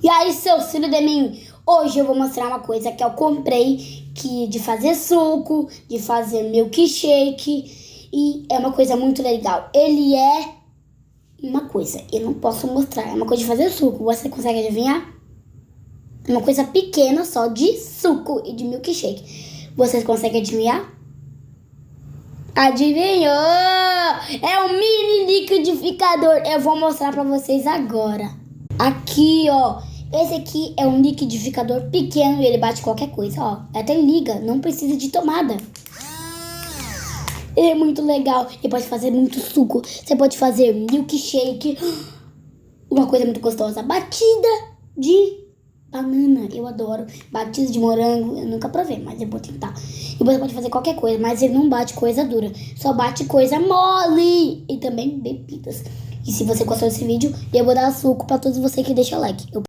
E aí, seu filho de mim, hoje eu vou mostrar uma coisa que eu comprei, de fazer suco, de fazer milkshake, e é uma coisa muito legal. Ele é uma coisa, eu não posso mostrar, é uma coisa de fazer suco, você consegue adivinhar? Uma coisa pequena só de suco e de milkshake. Vocês conseguem adivinhar? Adivinhou? É um mini liquidificador, eu vou mostrar pra vocês agora. Aqui, ó. Esse aqui é um liquidificador pequeno e ele bate qualquer coisa, ó. Até liga, não precisa de tomada. Ele é muito legal, ele pode fazer muito suco. Você pode fazer milkshake. Uma coisa muito gostosa, batida de banana, eu adoro. Batida de morango, eu nunca provei, mas eu vou tentar. E você pode fazer qualquer coisa, mas ele não bate coisa dura. Só bate coisa mole. E também bebidas. E se você gostou desse vídeo, eu vou dar suco pra todos vocês que deixam like.